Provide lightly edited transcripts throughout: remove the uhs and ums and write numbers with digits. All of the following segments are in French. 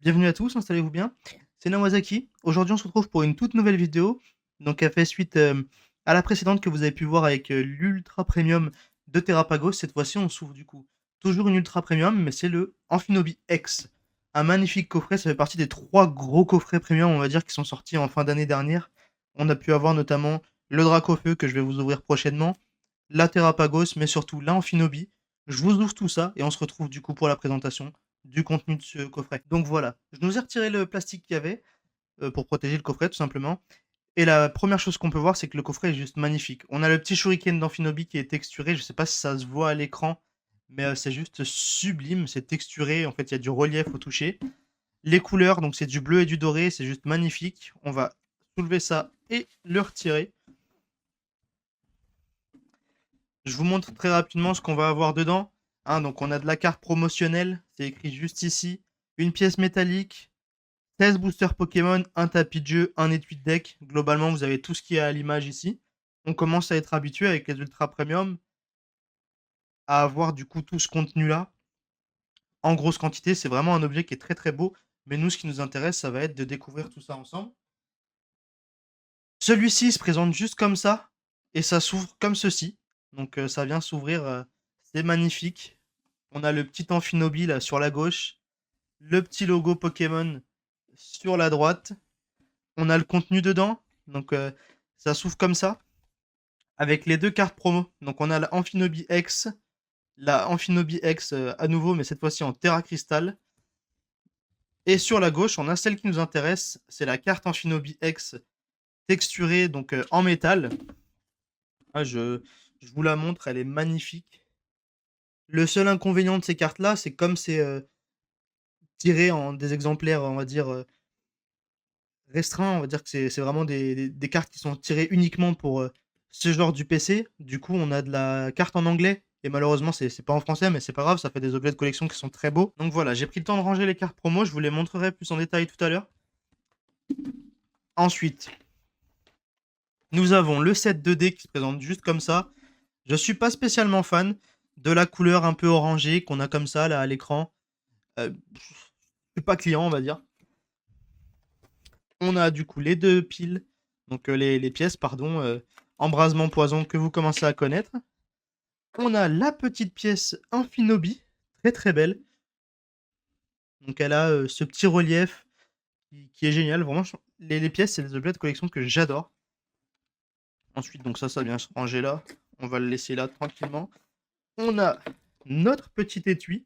Bienvenue à tous, installez-vous bien. C'est Nawazaki. Aujourd'hui, on se retrouve pour une toute nouvelle vidéo. Donc, elle fait suite à la précédente que vous avez pu voir avec l'Ultra Premium de Terrapagos. Cette fois-ci, on s'ouvre du coup toujours une Ultra Premium, mais c'est le Amphinobi X. Un magnifique coffret, ça fait partie des 3 gros coffrets premium, on va dire, qui sont sortis en fin d'année dernière. On a pu avoir notamment le Dracofeu que je vais vous ouvrir prochainement, la Terrapagos, mais surtout la Amphinobi. Je vous ouvre tout ça et on se retrouve du coup pour la présentation du contenu de ce coffret. Donc voilà, je nous ai retiré le plastique qu'il y avait pour protéger le coffret tout simplement. Et la première chose qu'on peut voir, c'est que le coffret est juste magnifique. On a le petit shuriken d'Amphinobi qui est texturé, je sais pas si ça se voit à l'écran, mais c'est juste sublime, c'est texturé, en fait il y a du relief au toucher. Les couleurs, donc c'est du bleu et du doré, c'est juste magnifique. On va soulever ça et le retirer. Je vous montre très rapidement ce qu'on va avoir dedans. Hein, donc on a de la carte promotionnelle, c'est écrit juste ici. Une pièce métallique, 16 boosters Pokémon, un tapis de jeu, un étui de deck. Globalement, vous avez tout ce qui est à l'image ici. On commence à être habitué avec les Ultra Premium à avoir du coup tout ce contenu-là en grosse quantité. C'est vraiment un objet qui est très très beau. Mais nous, ce qui nous intéresse, ça va être de découvrir tout ça ensemble. Celui-ci se présente juste comme ça et ça s'ouvre comme ceci. Donc ça vient s'ouvrir, c'est magnifique. On a le petit Amphinobi là sur la gauche, le petit logo Pokémon sur la droite. On a le contenu dedans, donc ça s'ouvre comme ça, avec les 2 cartes promo. Donc on a la Amphinobi X à nouveau, mais cette fois-ci en Terra Crystal. Et sur la gauche, on a celle qui nous intéresse, c'est la carte Amphinobi X texturée donc en métal. Ah, je vous la montre, elle est magnifique. Le seul inconvénient de ces cartes-là, c'est comme c'est tiré en des exemplaires, on va dire, restreint, on va dire que c'est vraiment des cartes qui sont tirées uniquement pour ce genre du PC. Du coup, on a de la carte en anglais. Et malheureusement, c'est pas en français, mais c'est pas grave, ça fait des objets de collection qui sont très beaux. Donc voilà, j'ai pris le temps de ranger les cartes promo, je vous les montrerai plus en détail tout à l'heure. Ensuite, nous avons le set 2D qui se présente juste comme ça. Je suis pas spécialement fan de la couleur un peu orangée qu'on a comme ça là à l'écran. Je suis pas client, on va dire. On a du coup les 2 piles, donc les pièces, pardon, embrasement poison que vous commencez à connaître. On a la petite pièce Amphinobi, très très belle. Donc elle a ce petit relief qui est génial. Vraiment, les pièces, c'est des objets de collection que j'adore. Ensuite, donc ça vient se ranger là. On va le laisser là tranquillement. On a notre petit étui.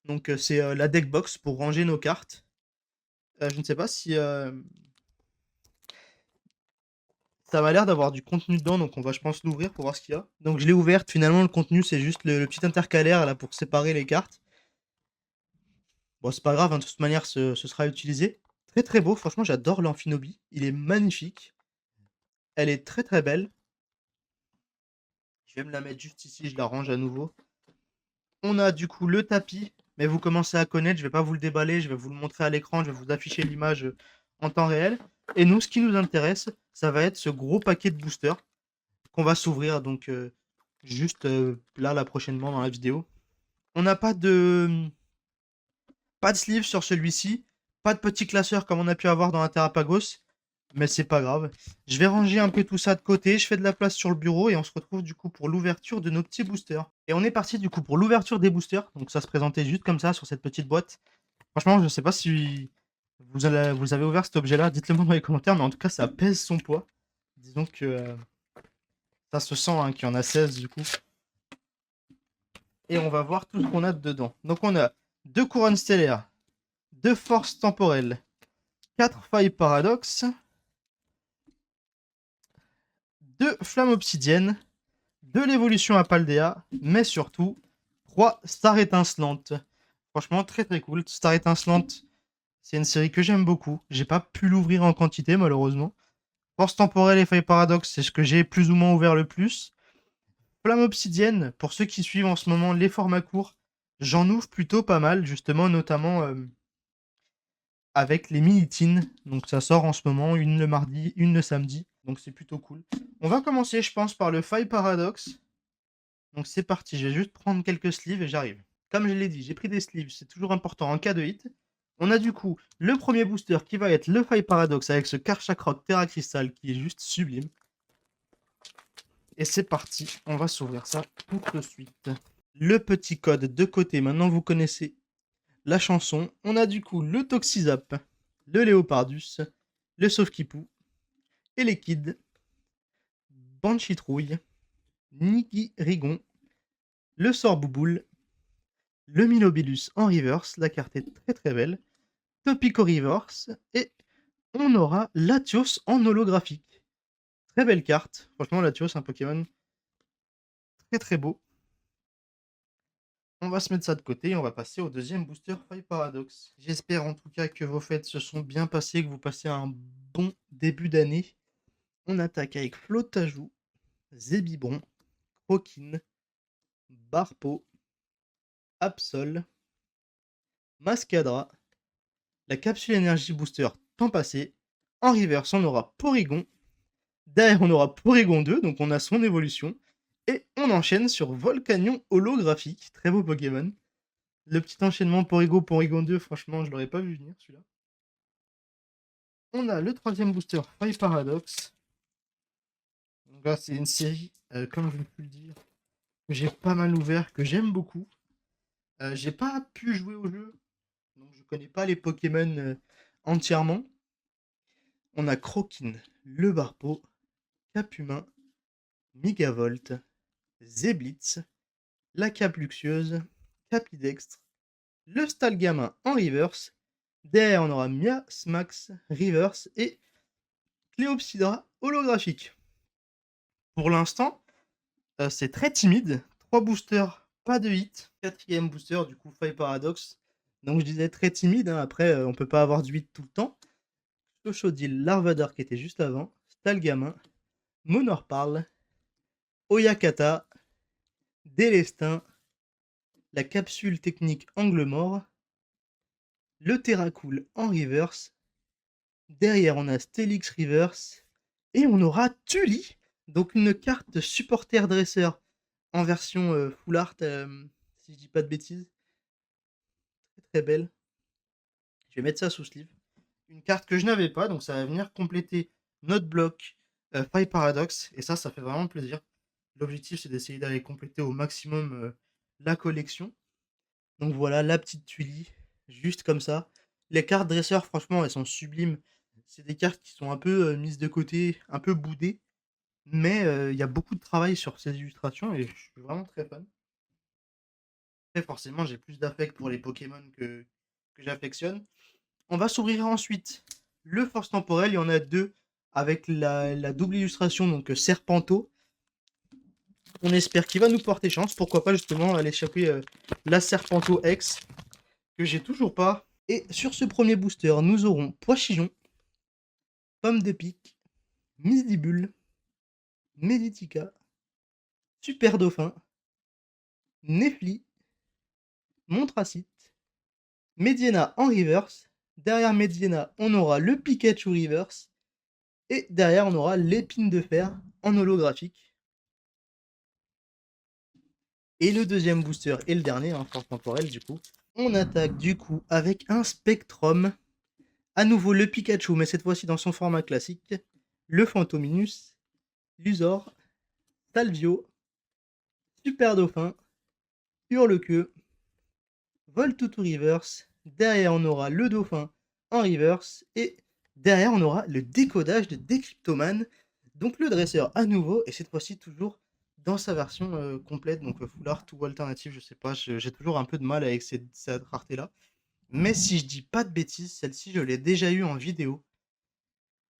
Donc c'est la deck box pour ranger nos cartes. Je ne sais pas si ça m'a l'air d'avoir du contenu dedans, donc on va, je pense, l'ouvrir pour voir ce qu'il y a. Donc je l'ai ouverte, finalement, le contenu, c'est juste le petit intercalaire là pour séparer les cartes. Bon, c'est pas grave, hein, de toute manière, ce sera utilisé. Très très beau, franchement, j'adore l'Amphinobi. Il est magnifique. Elle est très très belle. Je vais me la mettre juste ici, je la range à nouveau. On a du coup le tapis, mais vous commencez à connaître, je vais pas vous le déballer, je vais vous le montrer à l'écran, je vais vous afficher l'image en temps réel. Et nous, ce qui nous intéresse, ça va être ce gros paquet de boosters qu'on va s'ouvrir donc juste là prochainement dans la vidéo. On n'a pas de sleeve sur celui-ci, pas de petit classeur comme on a pu avoir dans la Terrapagos, mais c'est pas grave. Je vais ranger un peu tout ça de côté, je fais de la place sur le bureau et on se retrouve du coup pour l'ouverture de nos petits boosters. Et on est parti du coup pour l'ouverture des boosters, donc ça se présentait juste comme ça sur cette petite boîte. Franchement, je sais pas si vous avez ouvert cet objet-là, dites-le moi dans les commentaires, mais en tout cas ça pèse son poids. Disons que ça se sent hein, qu'il y en a 16 du coup. Et on va voir tout ce qu'on a dedans. Donc on a 2 couronnes stellaires, 2 forces temporelles, 4 failles paradoxes, 2 flammes obsidiennes, de l'évolution à Paldea, mais surtout 3 stars étincelantes. Franchement, très très cool. Star étincelante, c'est une série que j'aime beaucoup. J'ai pas pu l'ouvrir en quantité, malheureusement. Force temporelle et faille paradoxe, c'est ce que j'ai plus ou moins ouvert le plus. Flamme obsidienne, pour ceux qui suivent en ce moment les formats courts, j'en ouvre plutôt pas mal, justement, notamment avec les mini-teens. Donc ça sort en ce moment, une le mardi, une le samedi. Donc c'est plutôt cool. On va commencer, je pense, par le faille paradoxe. Donc c'est parti, je vais juste prendre quelques sleeves et j'arrive. Comme je l'ai dit, j'ai pris des sleeves, c'est toujours important en cas de hit. On a du coup le premier booster qui va être le Fire Paradox avec ce Karchak Terra Crystal qui est juste sublime. Et c'est parti, on va s'ouvrir ça tout de suite. Le petit code de côté, maintenant vous connaissez la chanson. On a du coup le Toxizap, le Léopardus, le Sauf-Kipou, et les Kids, Banchitrouille, Niki Rigon, le Sorbouboule, le Minobilus en reverse, la carte est très très belle, Topico Reverse, et on aura Latios en holographique. Très belle carte, franchement Latios, un Pokémon très très beau. On va se mettre ça de côté et on va passer au deuxième booster Fire Paradox. J'espère en tout cas que vos fêtes se sont bien passées, que vous passez un bon début d'année. On attaque avec Flotajou, Zébibron, Croquine, Barpo, Absol, Mascadra, la capsule énergie booster temps passé. En reverse, on aura Porygon. Derrière, on aura Porygon 2, donc on a son évolution. Et on enchaîne sur Volcanion holographique. Très beau Pokémon. Le petit enchaînement Porygon 2, franchement, je l'aurais pas vu venir celui-là. On a le troisième booster Fire Paradox. Donc là, c'est une série, comme je l'ai pu le dire, que j'ai pas mal ouvert, que j'aime beaucoup. J'ai pas pu jouer au jeu, donc je connais pas les Pokémon entièrement. On a Croquine, le Barpo, Capumain, Migavolt, Zeblitz, la Cape Luxueuse, Capidextre, le Stalgamin en reverse. Derrière, on aura Miasmax reverse et Cléopsidra holographique. Pour l'instant, c'est très timide. 3 boosters, pas de hit. 4ème booster, du coup, Fire Paradox. Donc je disais très timide, hein. Après, on peut pas avoir du hit tout le temps. Chochodil, Larvador qui était juste avant, Stalgamin, Monorparle, Oyakata, Délestin, la capsule technique Angle Mort, le Terracool en reverse. Derrière, on a Stelix reverse. Et on aura Tully, donc une carte supporter dresseur en version full art, si je dis pas de bêtises. Très très belle. Je vais mettre ça sous sleeve. Une carte que je n'avais pas, donc ça va venir compléter notre bloc Fire Paradox. Et ça fait vraiment plaisir. L'objectif, c'est d'essayer d'aller compléter au maximum la collection. Donc voilà, la petite Tully, juste comme ça. Les cartes dresseurs, franchement, elles sont sublimes. C'est des cartes qui sont un peu mises de côté, un peu boudées. Mais il y a beaucoup de travail sur ces illustrations et je suis vraiment très fan. Et forcément, j'ai plus d'affect pour les Pokémon que j'affectionne. On va s'ouvrir ensuite le Force Temporel. Il y en a deux avec la double illustration, donc Serpento. On espère qu'il va nous porter chance. Pourquoi pas justement aller choper la Serpento X que j'ai toujours pas. Et sur ce premier booster, nous aurons Poichillon, Pomme de Pique, Misdibule, Meditica, Super Dauphin, Nefli, Montracite, Mediena en reverse. Derrière Mediena, on aura le Pikachu reverse. Et derrière, on aura l'épine de fer en holographique. Et le deuxième booster et le dernier, force temporelle du coup. On attaque du coup avec un Spectrum. À nouveau le Pikachu, mais cette fois-ci dans son format classique. Le Fantominus, Lusor, Salvio, Super Dauphin, Hurle-Queue, Voltutu reverse. Derrière, on aura le Dauphin en reverse. Et derrière, on aura le décodage de Decryptoman. Donc le dresseur à nouveau, et cette fois-ci toujours dans sa version complète, donc full art ou alternative, je sais pas, j'ai toujours un peu de mal avec cette rareté-là. Mais si je dis pas de bêtises, celle-ci, je l'ai déjà eue en vidéo.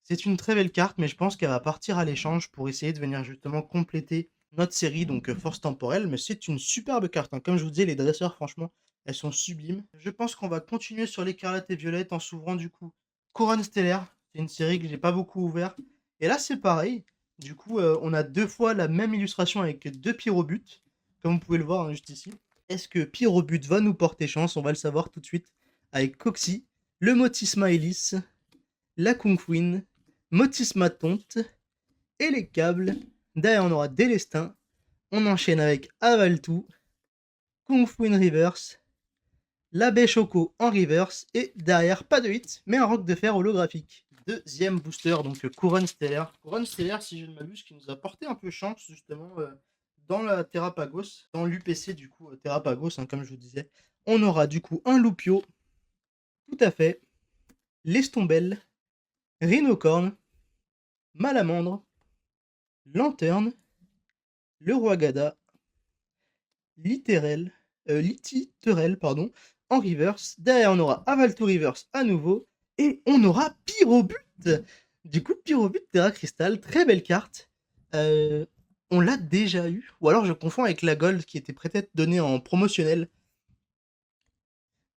C'est une très belle carte, mais je pense qu'elle va partir à l'échange pour essayer de venir justement compléter notre série, donc Force Temporelle. Mais c'est une superbe carte, hein. Comme je vous disais, les dresseurs, franchement, elles sont sublimes. Je pense qu'on va continuer sur l'écarlate et violette en s'ouvrant du coup Couronne Stellaire. C'est une série que j'ai pas beaucoup ouvert. Et là, c'est pareil. Du coup, on a deux fois la même illustration avec deux Pyrobutes, comme vous pouvez le voir, hein, juste ici. Est-ce que Pyrobut va nous porter chance? On va le savoir tout de suite avec Coxy, le Motisma Hélice, la Kungfuin, Motisma Tonte et les câbles. Derrière, on aura Délestin. On enchaîne avec Avaltou, Kungfuin Reverse, la baie Choco en reverse, et derrière, pas de hit, mais un roc de fer holographique. Deuxième booster, donc Couronne Stellaire. Couronne Stellaire, si je ne m'abuse, qui nous a porté un peu chance, justement, dans la Terrapagos, dans l'UPC, du coup, Terrapagos, hein, comme je vous disais. On aura, du coup, un Loupio, tout à fait, l'Estombelle, Rhinocorne, Malamandre, Lanterne, le Roi Gada, Lititerel, pardon, en reverse. Derrière, on aura Avalto reverse à nouveau. Et on aura Pyrobut. Du coup, Pyrobut Terra Crystal, très belle carte. On l'a déjà eu. Ou alors je confonds avec la Gold qui était peut-être donnée en promotionnel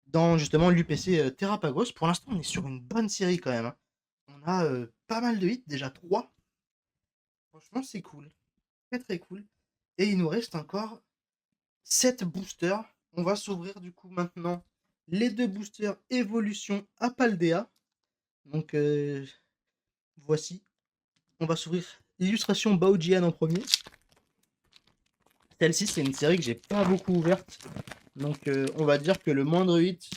dans justement l'UPC Terrapagos. Pour l'instant, on est sur une bonne série quand même, hein. On a pas mal de hits, déjà 3. Franchement, c'est cool. Très très cool. Et il nous reste encore 7 boosters. On va s'ouvrir du coup maintenant les 2 boosters évolution à Paldea. Donc voici. On va s'ouvrir l'illustration Baojian en premier. Celle-ci, c'est une série que j'ai pas beaucoup ouverte. Donc on va dire que le moindre hit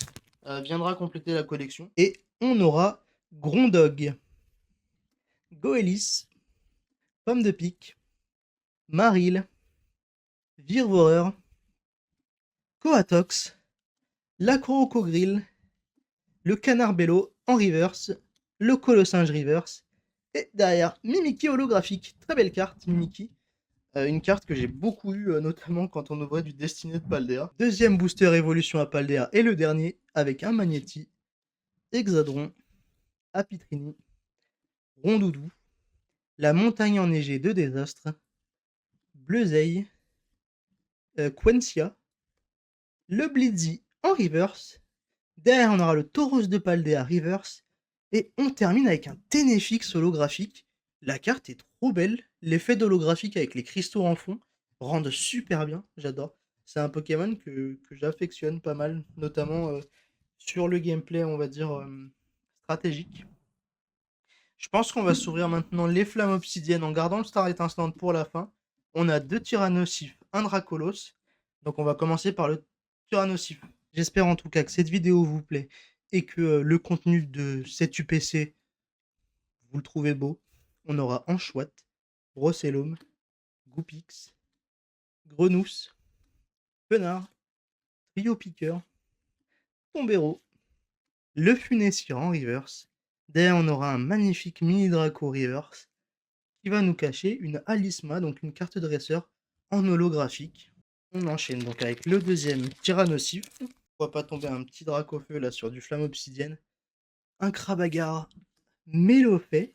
viendra compléter la collection. Et on aura Grondog, Goelis, Pomme de Pique, Maril, Virvoreur, Coatox, la Crocogrille, le Canard Bello en reverse, le Colossinge reverse, et derrière Mimikyu holographique. Très belle carte, Mimikyu. Une carte que j'ai beaucoup eu, notamment quand on ouvrait du Destiné de Paldea. Deuxième booster évolution à Paldea et le dernier avec un Magnéti, Hexadron, Apitrini, Rondoudou, la Montagne enneigée de Désastre, Bleuzeil, Quencia, le Blitzy en reverse. Derrière, on aura le Tauros de Paldea reverse. Et on termine avec un Ténéfix holographique. La carte est trop belle. L'effet d'holographique avec les cristaux en fond rendent super bien. J'adore. C'est un Pokémon que j'affectionne pas mal, notamment sur le gameplay, on va dire, stratégique. Je pense qu'on va s'ouvrir maintenant les flammes obsidiennes en gardant le Star étincelante pour la fin. On a 2 Tyrannosifs, un Dracolos. Donc on va commencer par le Tyrannosif. J'espère en tout cas que cette vidéo vous plaît et que le contenu de cet UPC, vous le trouvez beau. On aura Anchouat, Brossellum, Goupix, Grenousse, Penard, Trio Piqueur, Tombero, le Funessir en reverse. Derrière, on aura un magnifique mini Draco reverse qui va nous cacher une Alisma, donc une carte dresseur en holographique. On enchaîne donc avec le deuxième Tyrannosif. Pourquoi pas tomber un petit Dracofeu là sur du flamme obsidienne. Un Krabagar Mélofait,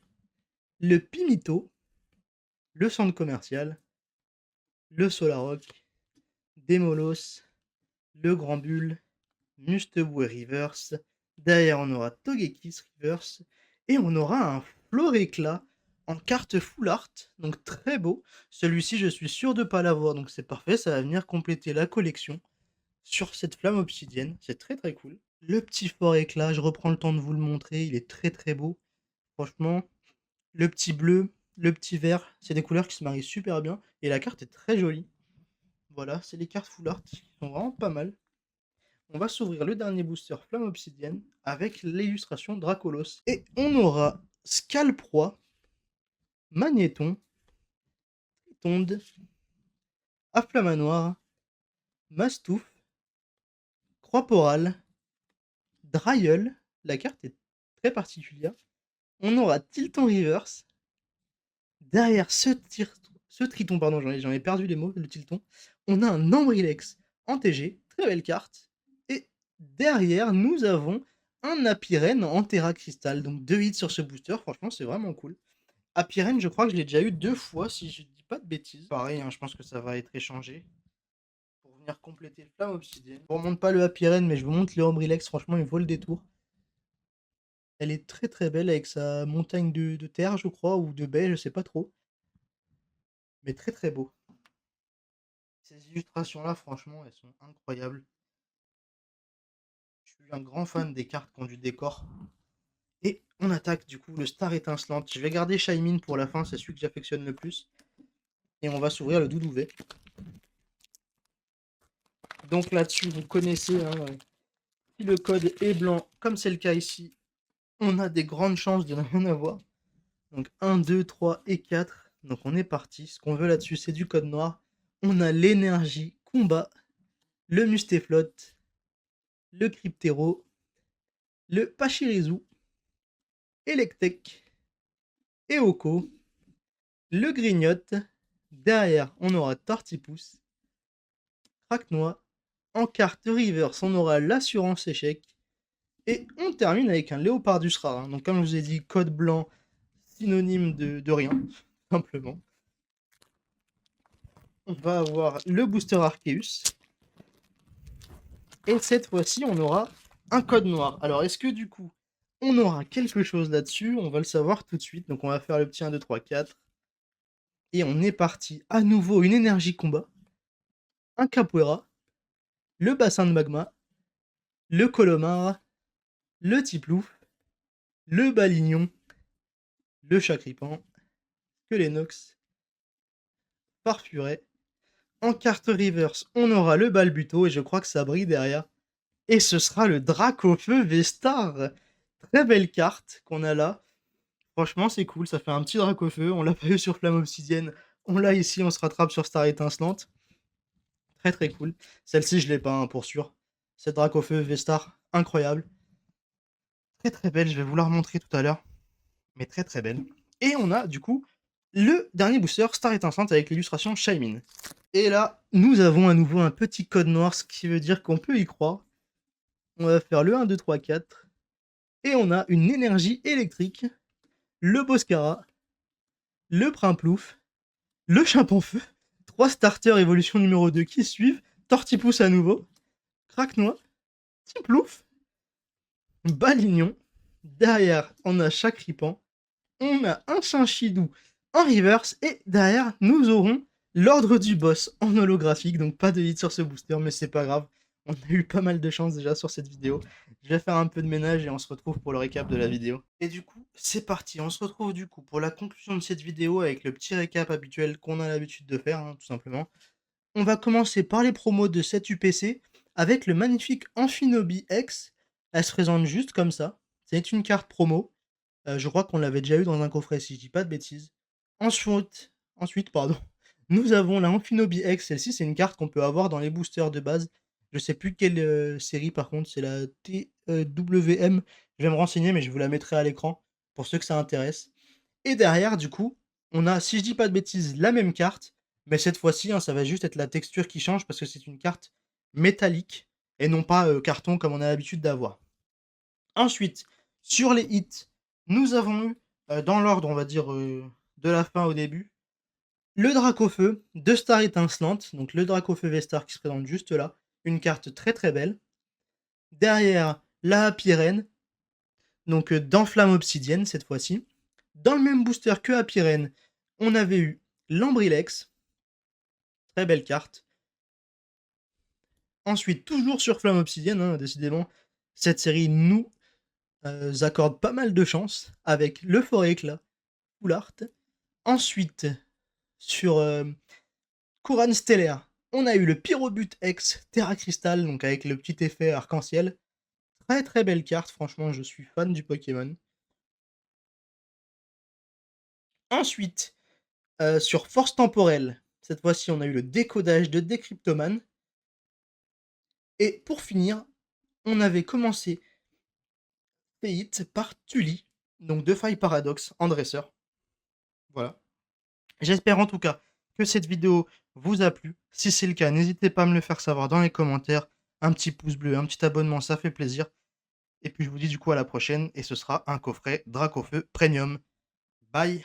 le Pimito, le centre commercial, le Solaroc, Demolos, le Grand Bull, Mustebou Reverse. Derrière, on aura Togekiss Reverse. Et on aura un Floréclat en carte full art. Donc très beau. Celui-ci, je suis sûr de ne pas l'avoir. Donc c'est parfait. Ça va venir compléter la collection sur cette flamme obsidienne. C'est très très cool. Le petit Floréclat, je reprends le temps de vous le montrer. Il est très très beau. Franchement, le petit bleu, le petit vert, c'est des couleurs qui se marient super bien. Et la carte est très jolie. Voilà, c'est les cartes full art qui sont vraiment pas mal. On va s'ouvrir le dernier booster flamme obsidienne avec l'illustration Dracolos. Et on aura Scalproie, Magnéton, Tritonde, Afflamanoir, Mastouf, Croix-Porale, Drailleul. La carte est très particulière. On aura Tilton Reverse. Derrière ce Triton, pardon, j'en ai perdu les mots, le Tilton. On a un Ambrilex en TG, très belle carte. Et derrière, nous avons un Apirène en Terra Crystal. Donc 2 hits sur ce booster, franchement, c'est vraiment cool. Apirène, je crois que je l'ai déjà eu 2 fois, si je dis pas de bêtises. Pareil, hein, je pense que ça va être échangé pour venir compléter le flamme obsidienne. Je vous remonte pas le Apirène, mais je vous montre le Ambrilex. Franchement, il vaut le détour. Elle est très très belle avec sa montagne de terre, je crois, ou de baie, je sais pas trop. Mais très très beau. Ces illustrations-là, franchement, elles sont incroyables. Je suis un grand fan des cartes qui ont du décor. Et on attaque du coup le Star étincelante. Je vais garder Shaymin pour la fin, c'est celui que j'affectionne le plus. Et on va s'ouvrir le Doudouvet. Donc là-dessus, vous connaissez, hein, Si le code est blanc, comme c'est le cas ici, on a des grandes chances de ne rien avoir. Donc 1, 2, 3 et 4. Donc on est parti. Ce qu'on veut là-dessus, c'est du code noir. On a l'énergie, combat, le Mustaflot, le Cryptero, le Pachirisu, Electek, Eoko, le Grignote. Derrière, on aura Tortipousse, Craquenois. En carte reverse, on aura l'assurance échec. Et on termine avec un Léopardus rare. Hein. Donc comme je vous ai dit, code blanc, synonyme de rien, simplement. On va avoir le booster Arceus. Et cette fois-ci, on aura un code noir. Alors, est-ce que du coup, on aura quelque chose là-dessus? On va le savoir tout de suite. Donc, on va faire le petit 1, 2, 3, 4. Et on est parti. À nouveau, une énergie combat. Un Capoeira. Le bassin de magma. Le Colomar. Le Tiplouf. Le Balignon. Le Chacripan. Que l'Enox. Farfuret. En carte reverse, on aura le Balbuto. Et je crois que ça brille derrière. Et ce sera le Dracofeu Vestar. Très belle carte qu'on a là. Franchement, c'est cool, ça fait un petit Dracofeu. On l'a pas eu sur Flamme Obsidienne. On l'a ici, on se rattrape sur Star Étincelante. Très très cool. Celle-ci, je l'ai pas, hein, pour sûr. Cette Dracofeu Vestar, incroyable. Très très belle, je vais vous la remontrer tout à l'heure. Mais très très belle. Et on a du coup le dernier booster Star Étincelante avec l'illustration Shaymin. Et là, nous avons à nouveau un petit code noir, ce qui veut dire qu'on peut y croire. On va faire le 1, 2, 3, 4. Et on a une énergie électrique, le Boscara, le Primplouf, le Chimpanfeu, 3 starters évolution numéro 2 qui suivent, Tortipousse à nouveau, Craquenois, Tiplouf, Balignon, derrière on a Chacripan, on a un Chinchidou en reverse, et derrière nous aurons l'ordre du boss en holographique, donc pas de hit sur ce booster, mais c'est pas grave, on a eu pas mal de chance déjà sur cette vidéo. Je vais faire un peu de ménage et on se retrouve pour le récap de la vidéo. Et du coup, c'est parti, on se retrouve du coup pour la conclusion de cette vidéo avec le petit récap habituel qu'on a l'habitude de faire, hein, tout simplement. On va commencer par les promos de cette UPC avec le magnifique Amphinobi X. Elle se présente juste comme ça. C'est une carte promo. Je crois qu'on l'avait déjà eu dans un coffret si je dis pas de bêtises. Ensuite, pardon, nous avons la Amphinobi X. Celle-ci, c'est une carte qu'on peut avoir dans les boosters de base. Je sais plus quelle série par contre, c'est la TWM. Je vais me renseigner, mais je vous la mettrai à l'écran pour ceux que ça intéresse. Et derrière, du coup, on a, si je dis pas de bêtises, la même carte, mais cette fois-ci, hein, ça va juste être la texture qui change parce que c'est une carte métallique et non pas carton comme on a l'habitude d'avoir. Ensuite, sur les hits, nous avons eu, dans l'ordre, on va dire, de la fin au début, le Dracofeu de Star Étincelante, donc le Dracofeu Vestar qui se présente juste là, une carte très très belle. Derrière, la Happy Reine, donc dans Flamme Obsidienne cette fois-ci. Dans le même booster que Happy Reine, on avait eu l'Ambrilex, très belle carte. Ensuite, toujours sur Flamme Obsidienne, hein, décidément, cette série nous accorde pas mal de chance avec le Forêt Éclat, Full Art. Ensuite, sur Couronne Stellaire, on a eu le Pyrobut X Terra Crystal, donc avec le petit effet arc-en-ciel. Très très belle carte, franchement, je suis fan du Pokémon. Ensuite, sur Force Temporelle, cette fois-ci, on a eu le décodage de Decryptoman. Et pour finir, on avait commencé Fate par Tully, donc de Faille Paradox en dresseur. Voilà. J'espère en tout cas que cette vidéo vous a plu. Si c'est le cas, n'hésitez pas à me le faire savoir dans les commentaires. Un petit pouce bleu, un petit abonnement, ça fait plaisir. Et puis je vous dis du coup à la prochaine, et ce sera un coffret Dracofeu Premium. Bye!